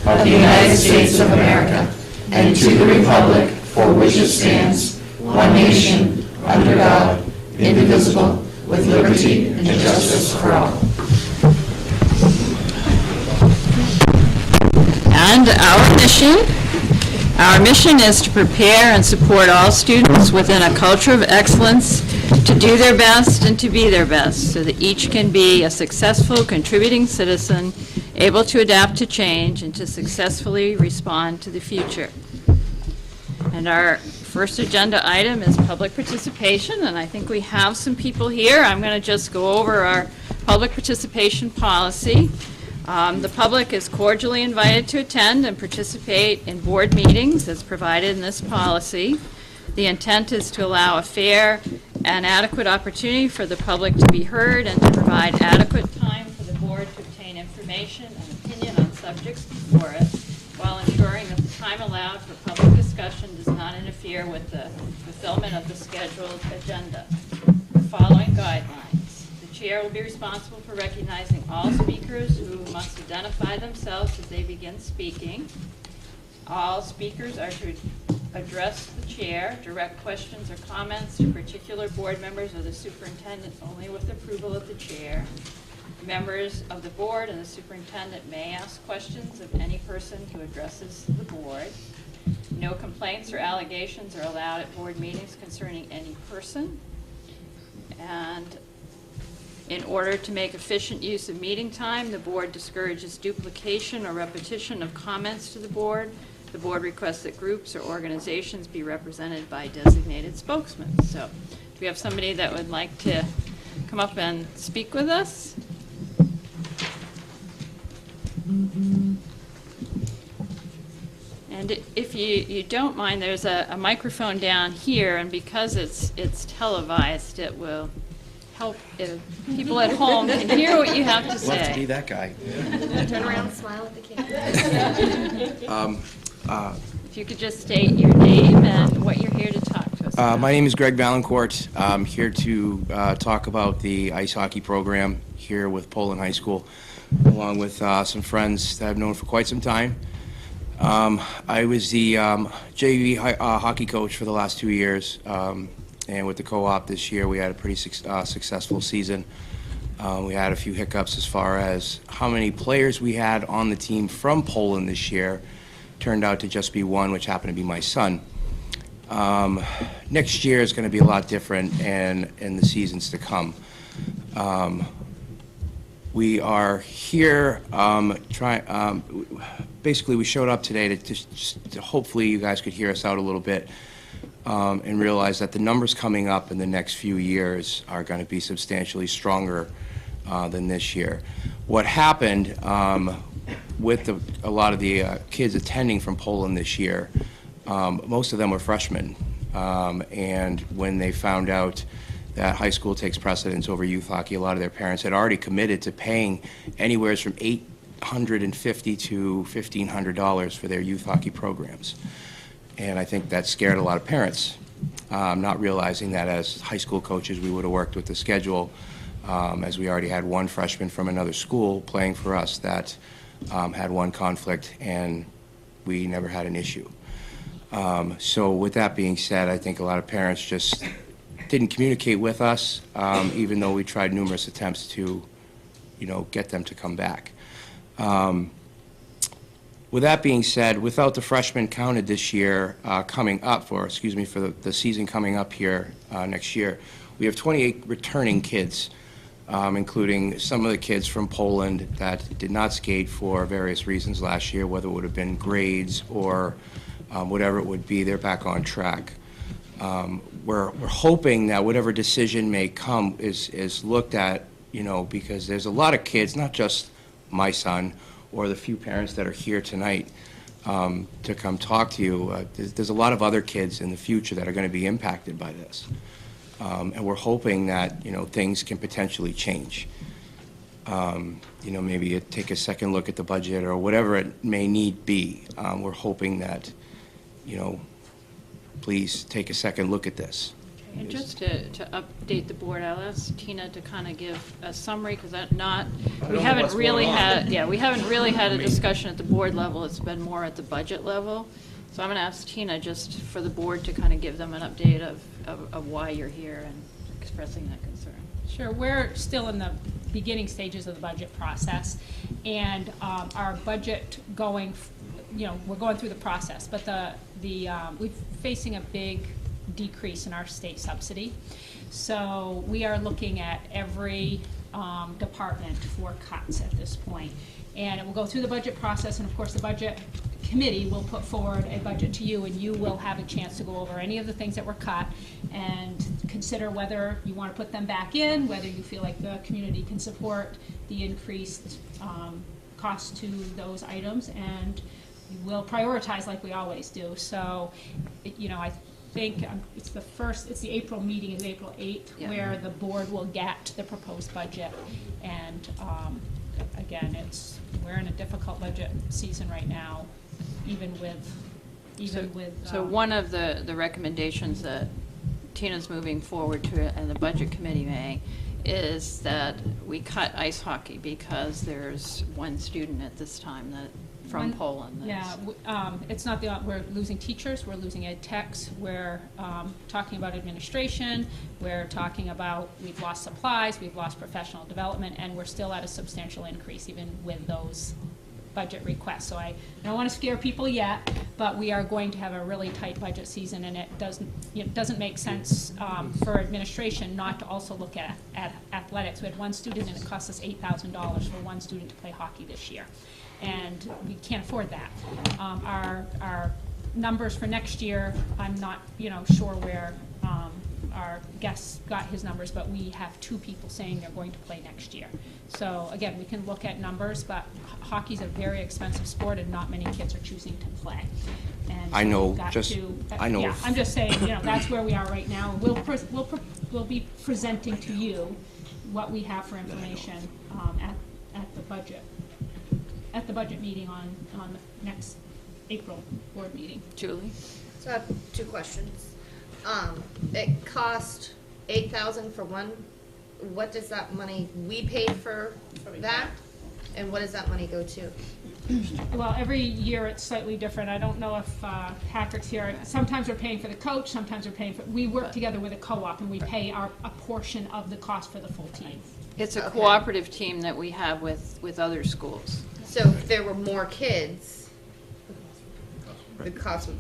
of the United States of America and to the republic for which it stands, one nation, under God, indivisible, with liberty and justice for all. And our mission is to prepare and support all students within a culture of excellence to do their best and to be their best so that each can be a successful contributing citizen able to adapt to change and to successfully respond to the future. And our first agenda item is public participation, and I think we have some people here. I'm going to just go over our public participation policy. The public is cordially invited to attend and participate in board meetings as provided in this policy. The intent is to allow a fair and adequate opportunity for the public to be heard and to provide adequate time for the board to obtain information and opinion on subjects before it, while ensuring that the time allowed for public discussion does not interfere with the fulfillment of the scheduled agenda. The following guidelines. The chair will be responsible for recognizing all speakers who must identify themselves as they begin speaking. All speakers are to address the chair, direct questions or comments to particular board members or the superintendent only with approval of the chair. Members of the board and the superintendent may ask questions of any person who addresses the board. No complaints or allegations are allowed at board meetings concerning any person. And in order to make efficient use of meeting time, the board discourages duplication or repetition of comments to the board. The board requests that groups or organizations be represented by designated spokesmen. So, do we have somebody that would like to come up and speak with us? And if you don't mind, there's a microphone down here, and because it's televised, it will help if people at home can hear what you have to say. Love to be that guy. Turn around and smile at the camera. If you could just state your name and what you're here to talk to us about. My name is Greg Valancourt. I'm here to talk about the ice hockey program here with Poland High School, along with some friends that I've known for quite some time. I was the JV hockey coach for the last 2 years, and with the co-op this year, we had a pretty successful season. We had a few hiccups as far as how many players we had on the team from Poland this year. Turned out to just be one, which happened to be my son. Next year is going to be a lot different, and in the seasons to come. We are here basically we showed up today to just hopefully you guys could hear us out a little bit and realize that the numbers coming up in the next few years are going to be substantially stronger than this year. What happened with a lot of the kids attending from Poland this year, most of them were freshmen, and when they found out that high school takes precedence over youth hockey, a lot of their parents had already committed to paying anywhere from $850 to $1,500 for their youth hockey programs. And I think that scared a lot of parents, not realizing that as high school coaches we would have worked with the schedule, as we already had one freshman from another school playing for us that had one conflict, and we never had an issue. So with that being said, I think a lot of parents just didn't communicate with us, even though we tried numerous attempts to, get them to come back. With that being said, without the freshmen counted this year, coming up for the season coming up here next year, we have 28 returning kids, including some of the kids from Poland that did not skate for various reasons last year, whether it would have been grades or whatever it would be. They're back on track. We're hoping that whatever decision may come is looked at, because there's a lot of kids, not just my son or the few parents that are here tonight to come talk to you. There's a lot of other kids in the future that are going to be impacted by this. And we're hoping that, things can potentially change. Maybe take a second look at the budget or whatever it may need be. We're hoping that, please take a second look at this. And just to update the board, I'll ask Tina to kind of give a summary, because we haven't really had a discussion at the board level. It's been more at the budget level. So I'm going to ask Tina just for the board to kind of give them an update of why you're here and expressing that concern. Sure, we're still in the beginning stages of the budget process, and our budget we're going through the process, but we're facing a big decrease in our state subsidy. So we are looking at every department for cuts at this point. And it will go through the budget process, and of course the budget committee will put forward a budget to you, and you will have a chance to go over any of the things that were cut and consider whether you want to put them back in, whether you feel like the community can support the increased cost to those items, and we'll prioritize like we always do. So, I think it's the April meeting is April 8th, Yeah. where the board will get the proposed budget. And again, we're in a difficult budget season right now, even with. So one of the recommendations that Tina's moving forward to, and the budget committee may, is that we cut ice hockey, because there's one student at this time from Poland. It's not we're losing teachers, we're losing ed techs, we're talking about administration, we're talking about we've lost supplies, we've lost professional development, and we're still at a substantial increase even with those budget requests. So I don't want to scare people yet, but we are going to have a really tight budget season, and it doesn't make sense for administration not to also look at athletics. We had one student, and it cost us $8,000 for one student to play hockey this year, and we can't afford that. Our numbers for next year, I'm not sure where our guest got his numbers, but we have 2 people saying they're going to play next year. So again, we can look at numbers, but hockey's a very expensive sport, and not many kids are choosing to play. And I know, I know. Yeah, I'm just saying, that's where we are right now. We'll be presenting to you what we have for information at the budget meeting on the next April board meeting. Julie? So I have 2 questions. It cost $8,000 for one. What does that money, we paid for that? And what does that money go to? Well, every year it's slightly different. I don't know if Patrick's here. Sometimes we're paying for the coach, sometimes we're paying for, we work together with a co-op, and we pay a portion of the cost for the full team. It's a Okay. cooperative team that we have with other schools. So if there were more kids, the cost would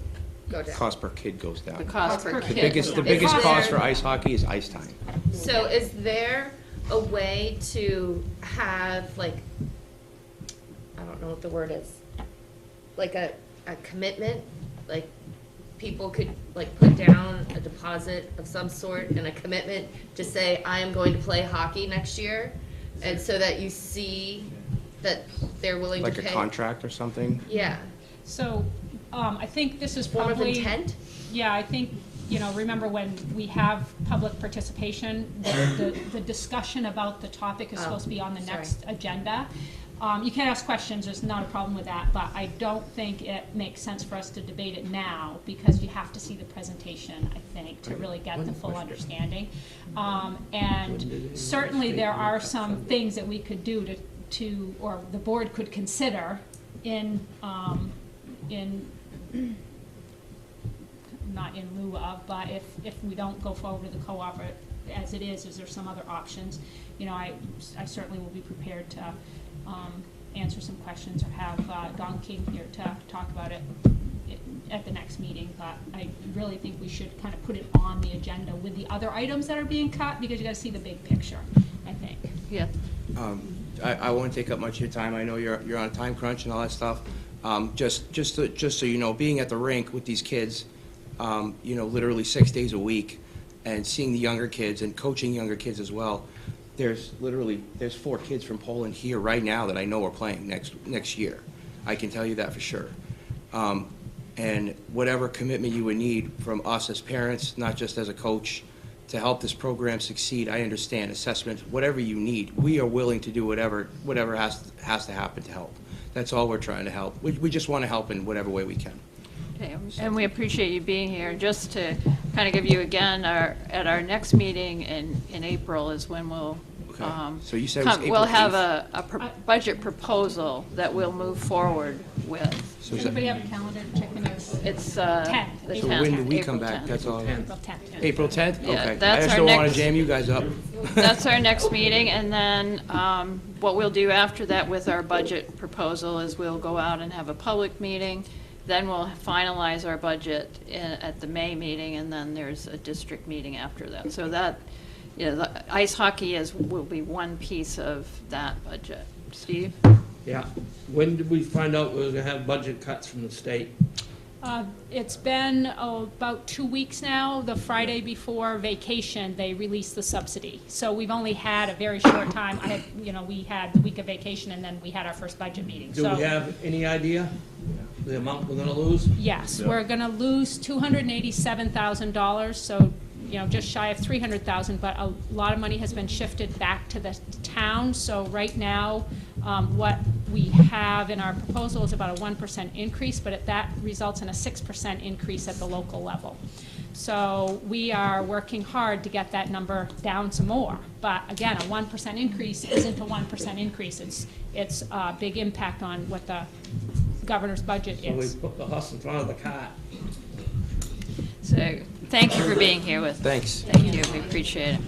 go down. Cost per kid goes down. The cost per The kid. The biggest Is cost there- for ice hockey is ice time. So is there a way to have, like, I don't know what the word is, like a commitment? Like, people could, like, put down a deposit of some sort and a commitment to say, I am going to play hockey next year? And so that you see that they're willing to Like pay? a contract or something? Yeah. So, I think this is Form of probably. intent? Yeah, I think, remember when we have public participation, the discussion about the topic is supposed to be on the sorry. next agenda. You can ask questions, there's not a problem with that, but I don't think it makes sense for us to debate it now, because you have to see the presentation, I think, to really get the full understanding. And certainly there are some things that we could do or the board could consider not in lieu of, but if we don't go forward with the co-op as it is there some other options? I certainly will be prepared to answer some questions, or have Don King here to talk about it at the next meeting. But I really think we should kind of put it on the agenda with the other items that are being cut, because you got to see the big picture, I think. Yeah. I won't take up much of your time. I know you're on a time crunch and all that stuff. Just so you know, being at the rink with these kids, literally 6 days a week, and seeing the younger kids and coaching younger kids as well. There's 4 kids from Poland here right now that I know are playing next year. I can tell you that for sure. And whatever commitment you would need from us as parents, not just as a coach, to help this program succeed, I understand, assessment, whatever you need, we are willing to do whatever has to happen to help. That's all we're trying to help. We just want to help in whatever way we can. Okay, and we appreciate you being here. Just to kind of give you again, at our next meeting in April is when we'll, Okay. So you said it was we'll April have 8th? a budget proposal that we'll move forward with. So Does is that- anybody have a calendar to check in? It's 10th. the So 10th, when do we April come back? 10th. That's all. April 10th. April 10th? Yeah, Okay. that's I just our don't want to next- jam you guys up. That's our next meeting, and then what we'll do after that with our budget proposal is we'll go out and have a public meeting, then we'll finalize our budget at the May meeting, and then there's a district meeting after that. So that, the ice hockey will be one piece of that budget. Steve? Yeah. When did we find out we were gonna have budget cuts from the state? It's been about 2 weeks now. The Friday before vacation, they released the subsidy. So we've only had a very short time. We had the week of vacation, and then we had our first budget meeting. Do we have any idea the amount we're gonna lose? Yes, we're going to lose $287,000, so, just shy of $300,000, but a lot of money has been shifted back to the town. So right now, what we have in our proposal is about a 1% increase, but that results in a 6% increase at the local level. So we are working hard to get that number down some more. But again, a 1% increase isn't a 1% increase. It's a big impact on what the governor's budget So we is. put the horse in front of the cart. So, thank you for being here with us. Thanks. Thank you, we appreciate it.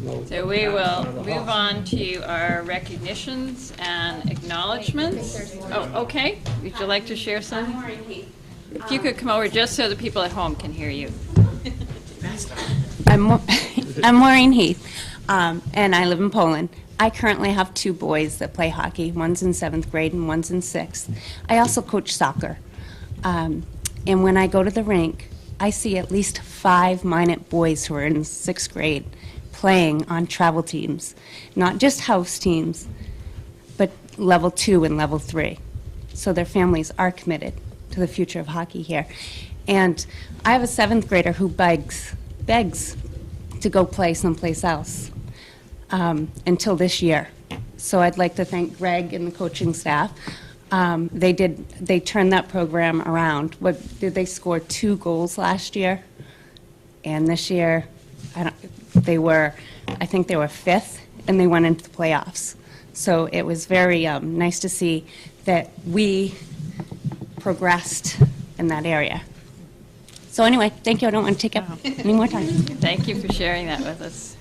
No, So we cart in will front of the move horse. on to our recognitions and acknowledgements. Oh, okay. Would you like to share some? If you could come over, just so the people at home can hear you. I'm Maureen Heath, and I live in Poland. I currently have 2 boys that play hockey. One's in 7th grade and one's in 6th. I also coach soccer. And when I go to the rink, I see at least 5 Minot boys who are in 6th grade playing on travel teams. Not just house teams, but level 2 and level 3. So their families are committed to the future of hockey here. And I have a 7th grader who begs to go play someplace else until this year. So I'd like to thank Greg and the coaching staff. They turned that program around. Did they score 2 goals last year? And this year, I think they were 5th, and they went into the playoffs. So it was very nice to see that we progressed in that area. So anyway, thank you. I don't want to take up any more time. Thank you for sharing that with us.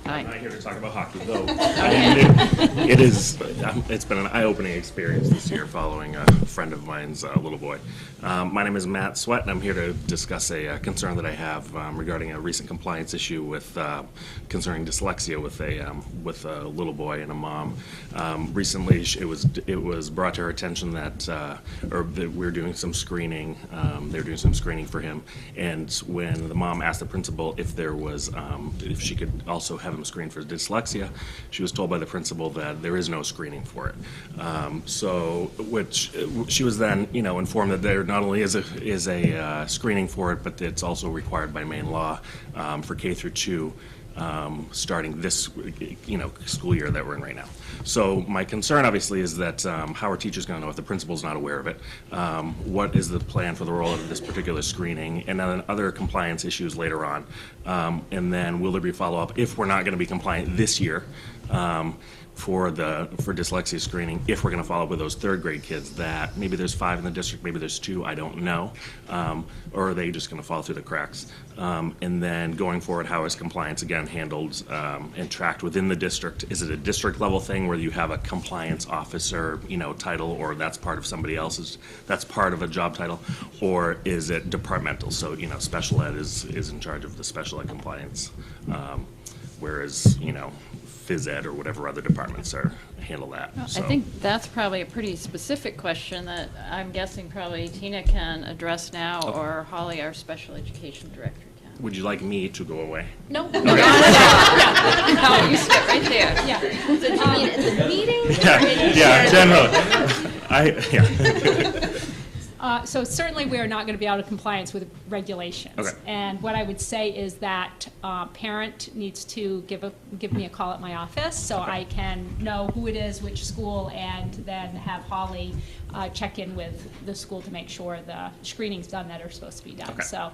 Hi. I'm not here to talk about hockey, though. It's been an eye-opening experience this year following a friend of mine's little boy. My name is Matt Sweat, and I'm here to discuss a concern that I have regarding a recent compliance issue with concerning dyslexia with a little boy and a mom. Recently, it was brought to our attention that we're doing some screening. They're doing some screening for him, and when the mom asked the principal if she could also have him screened for dyslexia, she was told by the principal that there is no screening for it. Which she was then, informed that there not only is a screening for it, but it's also required by Maine law for K through 2. Starting this, school year that we're in right now. So my concern, obviously, is that how are teachers going to know if the principal's not aware of it? What is the plan for the rollout of this particular screening? And then other compliance issues later on. And then will there be follow-up if we're not going to be compliant this year for dyslexia screening, if we're going to follow up with those 3rd grade kids that maybe there's 5 in the district, maybe there's 2, I don't know. Or are they just going to fall through the cracks? And then going forward, how is compliance again handled and tracked within the district? Is it a district level thing where you have a compliance officer, title, or that's part of somebody else's, that's part of a job title? Or is it departmental? So, special ed is in charge of the special ed compliance, whereas, phys ed or whatever other departments handle that. I So- think that's probably a pretty specific question that I'm guessing probably Tina can address now, or Holly, our special education director, can. Would you like me to go away? No, No, you sit right there. yeah. So do you mean at the meeting? Yeah, generally. So certainly we are not going to be out of compliance with regulations. Okay. And what I would say is that parent needs to give me a call at my office so I can know who it is, which school, and then have Holly check in with the school to make sure the screening's done that are supposed to be done. Okay. So,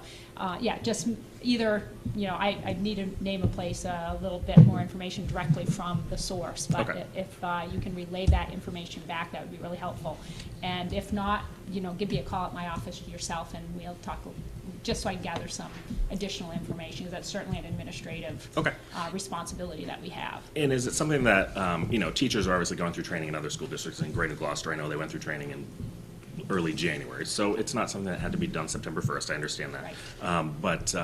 yeah, just either, I need to name a place, a little bit more information directly from the source. But Okay. if you can relay that information back, that would be really helpful. And if not, give me a call at my office yourself, and we'll talk, just so I can gather some additional information, because that's certainly an administrative Okay. responsibility that we have. And is it something that, teachers are obviously going through training in other school districts? In Greater Gloucester, I know they went through training in early January, so it's not something that had to be done September 1st, I understand that. Right. But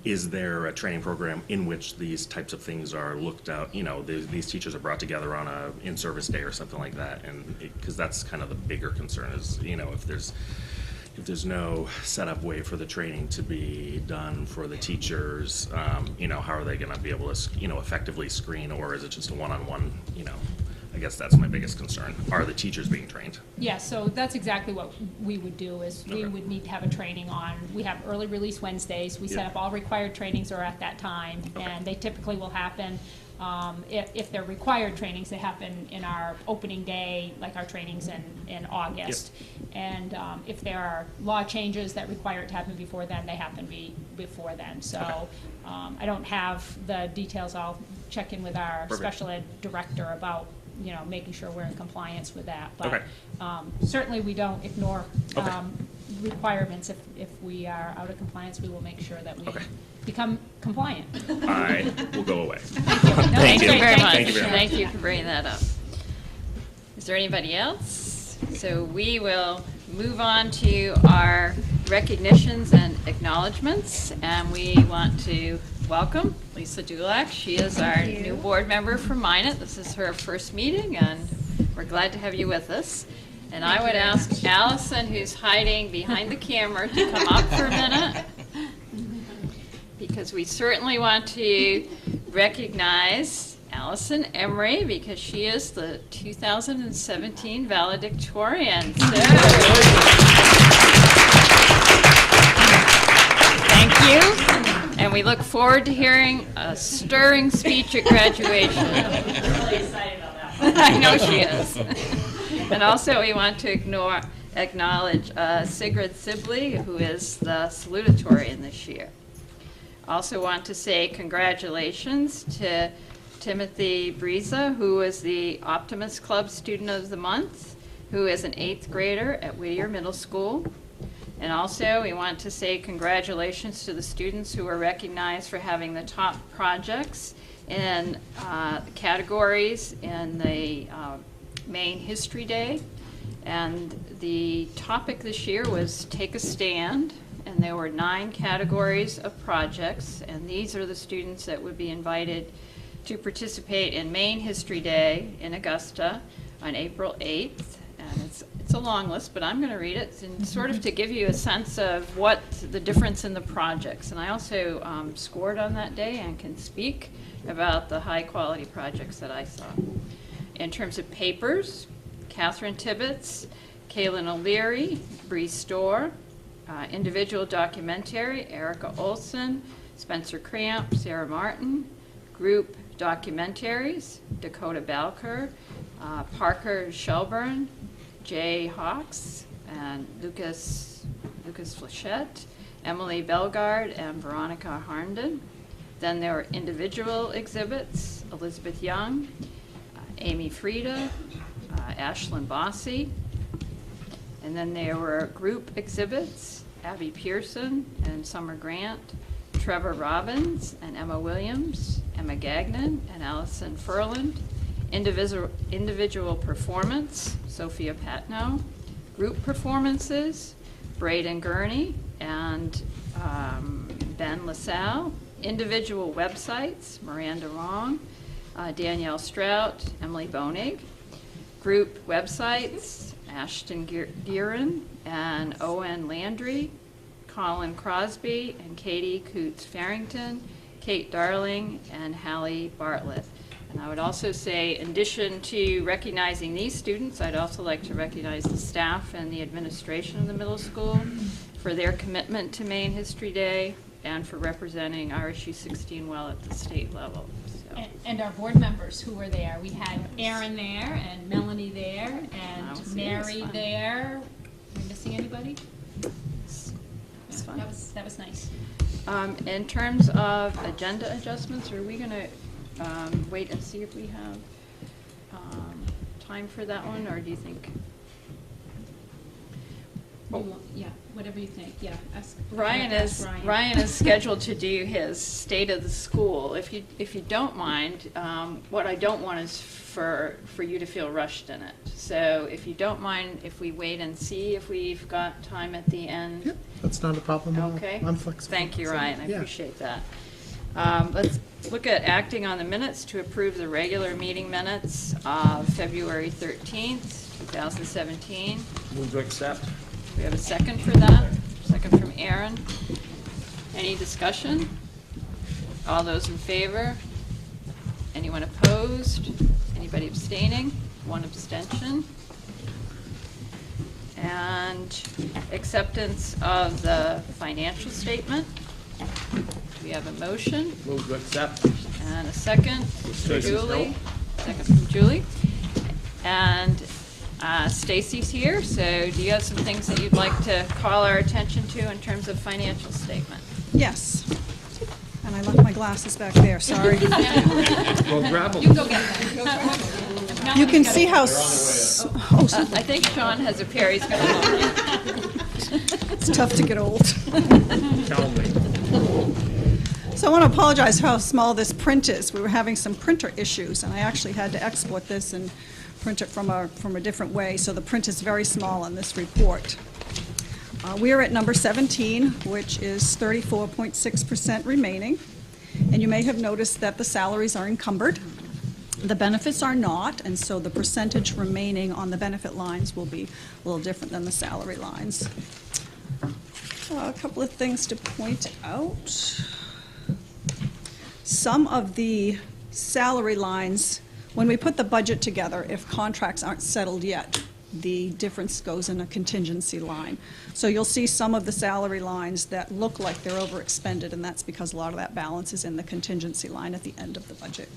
is there a training program in which these types of things are looked at? These teachers are brought together on a in-service day or something like that, and because that's kind of the bigger concern is, if there's no set-up way for the training to be done for the teachers, how are they going to be able to, effectively screen, or is it just a one-on-one, I guess that's my biggest concern. Are the teachers being trained? Yeah, so that's exactly what we would do, is we Okay. would need to have a training on, we have early release Wednesdays, we set Yeah. up all required trainings are at that time, Okay. and they typically will happen, if they're required trainings, they happen in our opening day, like our trainings in August. And if there are law changes that require it to happen before then, they happen before then. So I don't have the details. I'll check in with our Perfect. special ed director about making sure we're in compliance with that. But Okay. certainly we don't ignore Okay. requirements. If we are out of compliance, we will make sure that we Okay. become compliant. I will go away. Thank you very much. Thank you very much. Thank you for bringing that up. Is there anybody else? So we will move on to our recognitions and acknowledgements, and we want to welcome Lisa Dulac. She is our new board member from Minot. This is her first meeting, and we're glad to have you with us. And I would ask Allison, who's hiding behind the camera, to come up for a minute, because we certainly want to recognize Allison Emery, because she is the 2017 valedictorian. So, thank you. And we look forward to hearing a stirring speech at graduation. I'm really excited about that. I know she is. And also, we want to acknowledge Sigrid Sibley, who is the salutatorian this year. Also want to say congratulations to Timothy Briza, who is the Optimist Club Student of the Month, who is an 8th grader at Whittier Middle School. And also, we want to say congratulations to the students who were recognized for having the top projects in categories in the Maine History Day. And the topic this year was Take a Stand, and there were 9 categories of projects, and these are the students that would be invited to participate in Maine History Day in Augusta on April 8th. And it's a long list, but I'm going to read it, and sort of to give you a sense of what the difference in the projects. And I also scored on that day and can speak about the high-quality projects that I saw. In terms of papers, Catherine Tibbetts, Kaylin O'Leary, Bree Storr, individual documentary, Erica Olson, Spencer Cramp, Sarah Martin, group documentaries, Dakota Balker, Parker Shelburne, Jay Hawks, and Lucas Flechette, Emily Belgard, and Veronica Harnden. Then there were individual exhibits, Elizabeth Young, Amy Frieda, Ashlyn Bossy. And then there were group exhibits, Abby Pearson and Summer Grant, Trevor Robbins and Emma Williams, Emma Gagnon and Allison Furland. Individual performance, Sophia Patno. Group performances, Braden Gurney and Ben LaSalle. Individual websites, Miranda Wrong, Danielle Strout, Emily Bonig. Group websites, Ashton Gearin and Owen Landry, Colin Crosby and Katie Coots Farrington, Kate Darling and Hallie Bartlett. And I would also say, in addition to recognizing these students, I'd also like to recognize the staff and the administration of the middle school for their commitment to Maine History Day and for representing RSU 16 well at the state level. So, And our board members who were there. We had Erin there, and Melanie there, Oh, and see, Mary that's fun. there. Am I missing anybody? it's fun. That was nice. In terms of agenda adjustments, are we going to wait and see if we have time for that one, or do you think? Yeah, whatever you think, yeah. Ryan ask is scheduled to do his state of the school. If you don't mind, what I don't want is for you to feel rushed in it. So if you don't mind, if we wait and see if we've got time at the end. Yep, that's not a problem at all. Okay. I'm flexible. Thank you, Ryan. I Yeah. appreciate that. Let's look at acting on the minutes to approve the regular meeting minutes of February 13th, 2017. Move to accept. We have a second for that. Second from Aaron. Any discussion? All those in favor? Anyone opposed? Anybody abstaining? One abstention. And acceptance of the financial statement. Do we have a motion? Move to accept. And a second from Stacy's Julie. help. Second from Julie. And Stacy's here, so do you have some things that you'd like to call our attention to in terms of financial statement? Yes. And I left my glasses back there, sorry. Go grab them. You can go get them. You can see how, I think Sean has a pair he's going to loan. it's tough to get old. Tell me. So I want to apologize for how small this print is. We were having some printer issues, and I actually had to export this and print it from a different way, so the print is very small on this report. We are at number 17, which is 34.6% remaining, and you may have noticed that the salaries are encumbered. The benefits are not, and so the percentage remaining on the benefit lines will be a little different than the salary lines. A couple of things to point out. Some of the salary lines, when we put the budget together, if contracts aren't settled yet, the difference goes in a contingency line. So you'll see some of the salary lines that look like they're overexpended, and that's because a lot of that balance is in the contingency line at the end of the budget.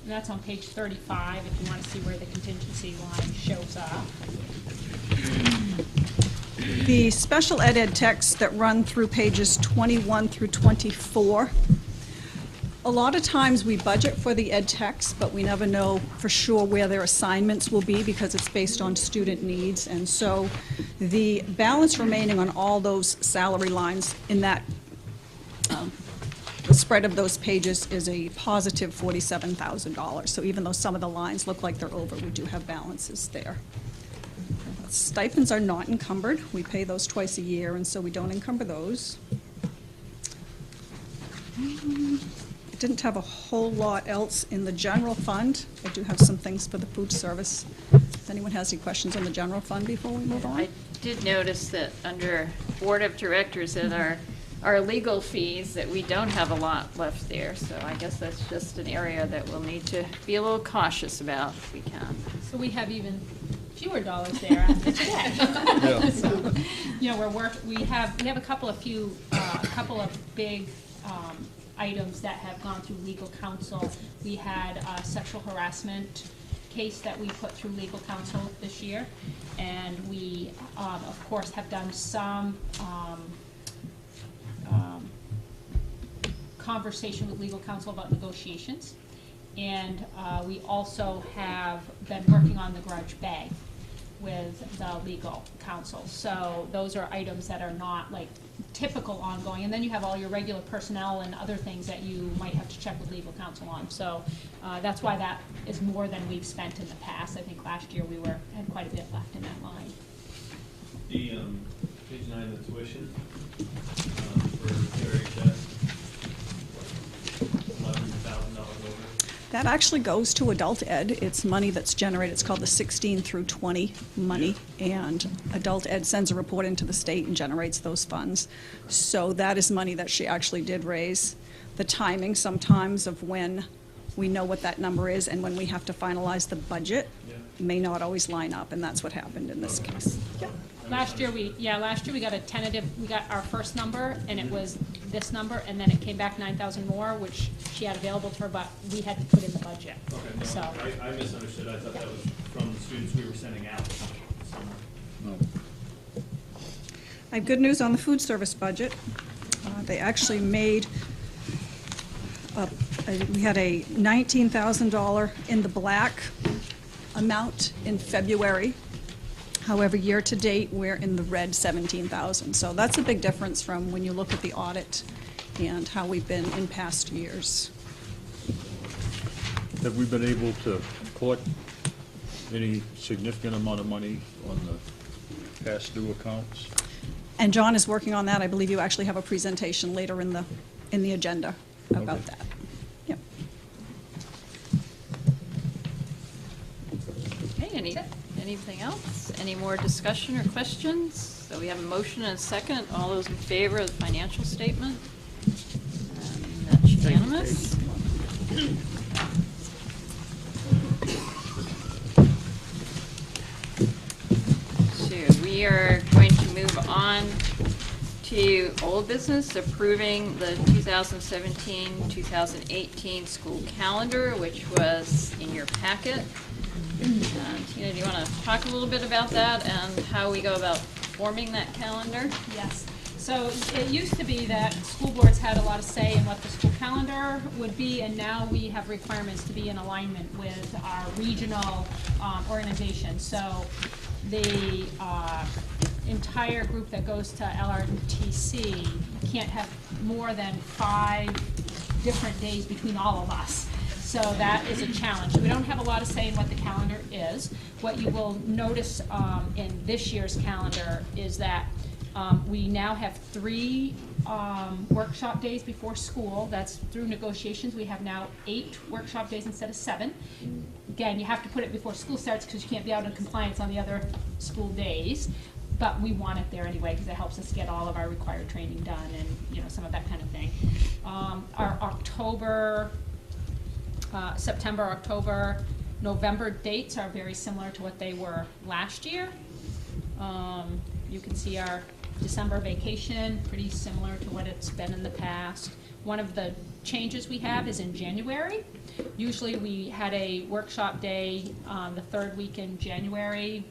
And that's on page 35, if you want to see where the contingency line shows up. The special ed texts that run through pages 21 through 24, a lot of times we budget for the ed techs, but we never know for sure where their assignments will be because it's based on student needs. And so the balance remaining on all those salary lines in that the spread of those pages is a positive $47,000. So even though some of the lines look like they're over, we do have balances there. Stipends are not encumbered. We pay those twice a year, and so we don't encumber those. I didn't have a whole lot else in the general fund. I do have some things for the food service. If anyone has any questions on the general fund before we move on? I did notice that under Board of Directors that our legal fees, that we don't have a lot left there, so I guess that's just an area that we'll need to be a little cautious about if we can. So we have even fewer dollars there after today. So, you know, we have a couple of big items that have gone through legal counsel. We had a sexual harassment case that we put through legal counsel this year, and we, of course, have done some conversation with legal counsel about negotiations, and we also have been working on the grudge bag with the legal counsel. So those are items that are not like typical ongoing, and then you have all your regular personnel and other things that you might have to check with legal counsel on. So that's why that is more than we've spent in the past. I think last year we had quite a bit left in that line. The page 9, the tuition for QRHS, $11,000 over. That actually goes to adult ed. It's money that's generated. It's called the 16 through 20 money, and adult ed sends a report into the state and generates those funds. So that is money that she actually did raise. The timing sometimes of when we know what that number is, and when we have to finalize the budget, Yeah. may not always line up, and that's what happened in this case. Yeah. Last year we got a tentative, we got our first number, and it was this number, and then it came back 9,000 more, which she had available to her, but we had to put in the budget. Okay, no, So, I misunderstood. I thought that was from the students we were sending out somewhere. I have good news on the food service budget. They actually made, we had a $19,000 in the black amount in February. However, year-to-date, we're in the red 17,000. So that's a big difference from when you look at the audit and how we've been in past years. Have we been able to collect any significant amount of money on the past due accounts? And John is working on that. I believe you actually have a presentation later in the agenda about Okay. that. Yep. Okay, anything else? Any more discussion or questions? So we have a motion and a second. All those in favor of the financial statement? And that's unanimous. So we are going to move on to old business, approving the 2017-2018 school calendar, which was in your packet. Tina, do you want to talk a little bit about that and how we go about forming that calendar? yes. So it used to be that school boards had a lot of say in what the school calendar would be, and now we have requirements to be in alignment with our regional organization. So the entire group that goes to LRTC can't have more than 5 different days between all of us. So that is a challenge. We don't have a lot of say in what the calendar is. What you will notice in this year's calendar is that we now have 3 workshop days before school. That's through negotiations. We have now 8 workshop days instead of 7. Again, you have to put it before school starts because you can't be out in compliance on the other school days. But we want it there anyway because it helps us get all of our required training done and, you know, some of that kind of thing. Our September, October, November dates are very similar to what they were last year. You can see our December vacation, pretty similar to what it's been in the past. One of the changes we have is in January. Usually we had a workshop day the 3rd week in January,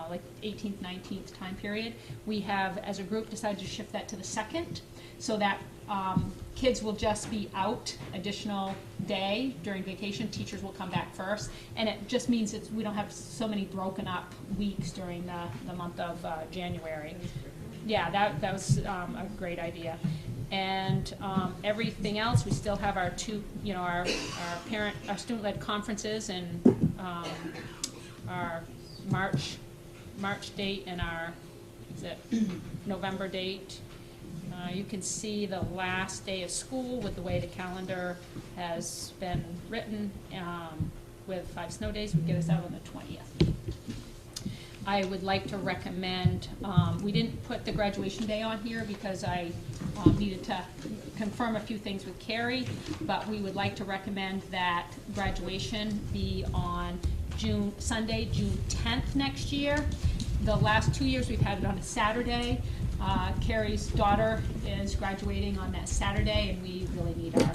like 18th, 19th time period. We have, as a group, decided to shift that to the 2nd so that kids will just be out additional day during vacation. Teachers will come back first. And it just means that we don't have so many broken up weeks during the month of January. Yeah, that was a great idea. And everything else, we still have our 2, you know, our student-led conferences and our March date and our November date. You can see the last day of school with the way the calendar has been written, with 5 snow days would get us out on the 20th. I would like to recommend, we didn't put the graduation day on here because I needed to confirm a few things with Carrie, but we would like to recommend that graduation be on Sunday, June 10th next year. The last 2 years we've had it on a Saturday. Carrie's daughter is graduating on that Saturday, and we really need our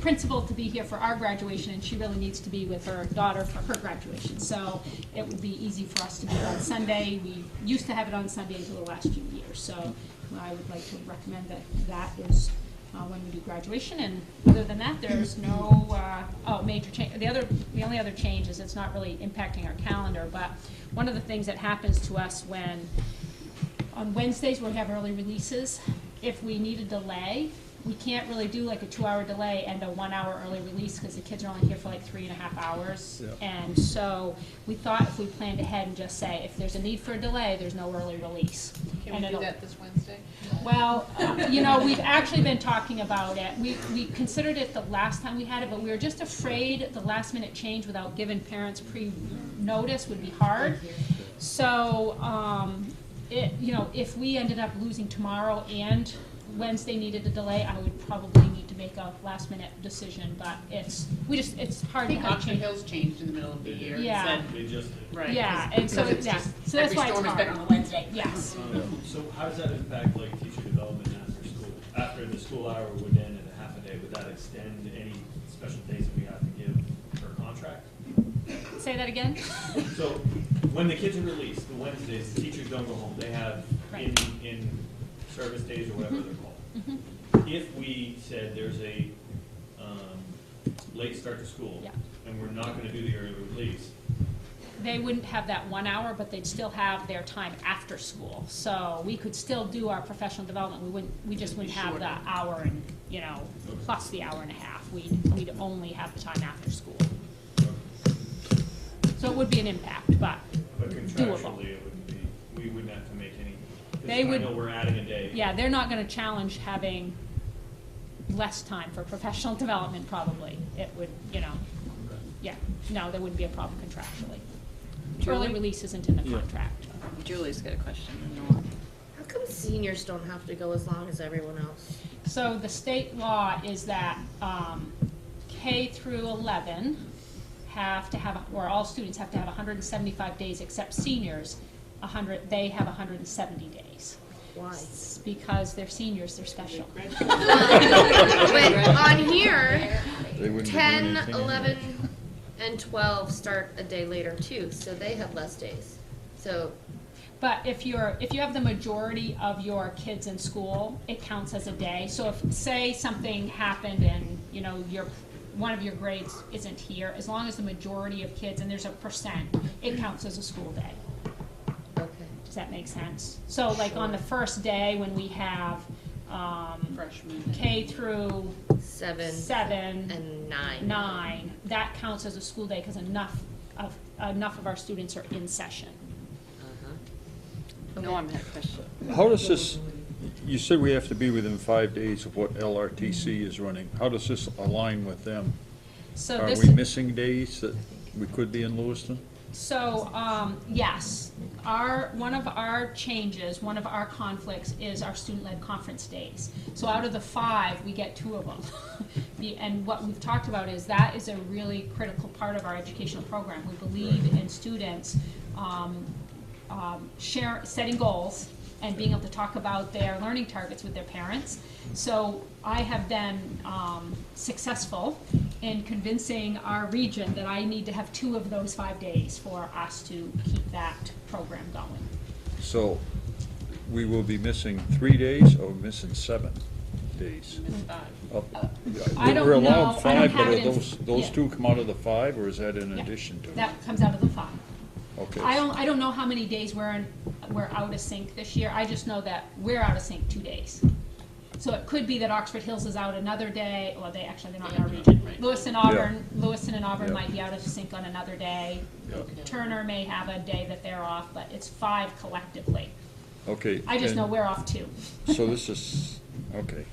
principal to be here for our graduation, and she really needs to be with her daughter for her graduation. So it would be easy for us to do it on Sunday. We used to have it on Sundays over the last few years, so I would like to recommend that is when we do graduation. And other than that, there's no major change. The only other change is it's not really impacting our calendar, but one of the things that happens to us when on Wednesdays we have early releases, if we need a delay, we can't really do like a 2-hour delay and a 1-hour early release because the kids are only here for like 3.5 hours. Yeah. And so we thought if we planned ahead and just say, if there's a need for a delay, there's no early release. Can And we do it'll- that this Wednesday? Well, you know, we've actually been talking about it. We considered it the last time we had it, but we were just afraid the last minute change without giving parents pre-notice would be hard. So, you know, if we ended up losing tomorrow and Wednesday needed a delay, I would probably need to make a last-minute decision, but it's hard I to think have Oxford change. Hills changed in the middle of the year. and Yeah. said- They just, Right. Yeah, and so, Because it's yeah, just so that's why it's Every storm has been hard. on a Wednesday. Yes. so how does that impact like teacher development after school? After the school hour would end at a half a day, would that extend any special days that we have to give per contract? Say that again? So when the kids are released, the Wednesdays, the teachers don't go home. They have Right. in service days or whatever they're called. Mhm. If we said there's a late start to school Yeah. and we're not going to do the early release, They wouldn't have that 1 hour, but they'd still have their time after school. So we could still do our professional development. We just wouldn't have the hour and, plus the hour and a half. We'd only have the time after school. So it would be an impact, but but doable. contractually it wouldn't be, we wouldn't have to make any. 'Cause They would- I know we're adding a day. Yeah, they're not gonna challenge having less time for professional development, probably. It would, yeah, no, there wouldn't be a problem contractually. Early Julie? release isn't in the Yeah. contract. Julie's got a question. How come seniors don't have to go as long as everyone else? So the state law is that K through 11 have to have, or all students have to have 175 days, except seniors, they have 170 days. Why? It's because they're seniors, they're special. But on here, They wouldn't be doing 10, anything 11, anyway. and 12 start a day later too, so they have less days. So, But if you have the majority of your kids in school, it counts as a day. So if, say, something happened and, one of your grades isn't here, as long as the majority of kids, and there's a percent, it counts as a school day. okay. Does that make sense? So like on the first day when we have, Freshmen. K through 7 7, and 9. 9, that counts as a school day because enough of our students are in session. Norm had a question. How does this, you said we have to be within 5 days of what LRTC is running. How does this align with them? So Are this. we missing days that we could be in Lewiston? So, yes, one of our changes, one of our conflicts is our student-led conference days. So out of the 5, we get 2 of them. And what we've talked about is that is a really critical part of our educational program. We believe in students setting goals and being able to talk about their learning targets with their parents. So I have been successful in convincing our region that I need to have 2 of those 5 days for us to keep that program going. So we will be missing 3 days or missing 7 days? I don't We're know. allowed I 5, don't but have are it in- those yeah. 2 come out of the 5, or is that in Yeah. addition to? That comes out of the 5. Okay. I don't know how many days we're out of sync this year. I just know that we're out of sync 2 days. So it could be that Oxford Hills is out another day, or they're not in our region. Lewiston and Auburn Yeah. might be out of sync on another day. Yeah. Turner may have a day that they're off, but it's 5 collectively. Okay. I just and know we're off 2. So this is, okay.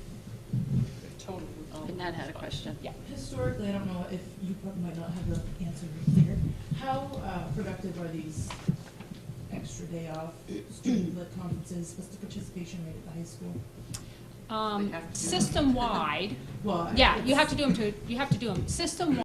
And Ned had a question. Yeah. Historically, I don't know if you might not have the answer here. How productive are these extra day off student-led conferences? What's the participation rate at the high school? System-wide, Well, yeah, you have to do them system-wide.